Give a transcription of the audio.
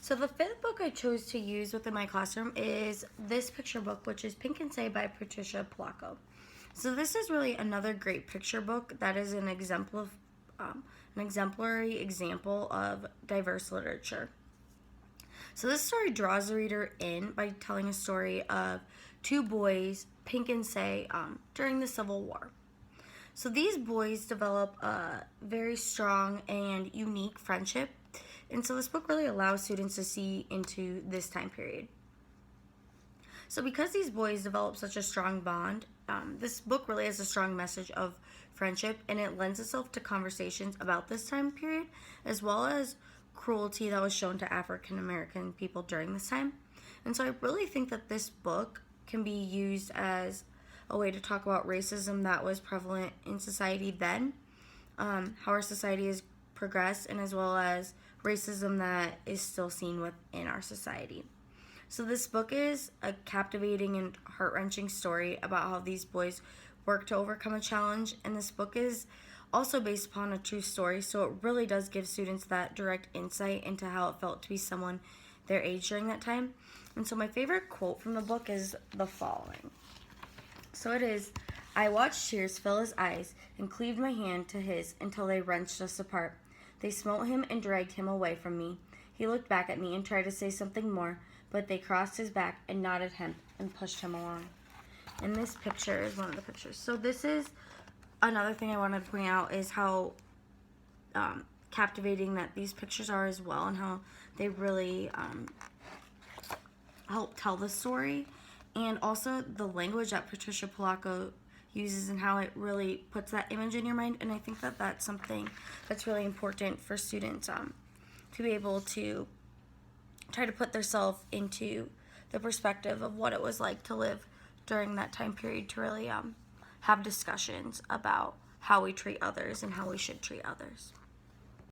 So the fifth book I chose to use within my classroom is this picture book, which is Pink and Say by Patricia Polacco. So this is really another great picture book that is an exemplary example of diverse literature. So this story draws the reader in by telling a story of two boys, Pink and Say, during the Civil War. So these boys develop a very strong and unique friendship, and so this book really allows students to see into this time period. So because these boys develop such a strong bond, this book really has a strong message of friendship, and it lends itself to conversations about this time period, as well as cruelty that was shown to African American people during this time. And so I really think that this book can be used as a way to talk about racism that was prevalent in society then, how our society has progressed, and as well as racism that is still seen within our society. So this book is a captivating and heart-wrenching story about how these boys work to overcome a challenge, and this book is also based upon a true story, so it really does give students that direct insight into how it felt to be someone their age during that time. And so my favorite quote from the book is the following. So it is, "I watched tears fill his eyes and cleaved my hand to his until they wrenched us apart. They smote him and dragged him away from me. He looked back at me and tried to say something more, but they crossed his back and nodded him and pushed him along." And this picture is one of the pictures. So this is another thing I wanted to point out is how captivating that these pictures are as well, and how they really help tell the story, and also the language that Patricia Polacco uses and how it really puts that image in your mind. And I think that that's something that's really important for students to be able to try to put themselves into the perspective of what it was like to live during that time period, to really have discussions about how we treat others and how we should treat others.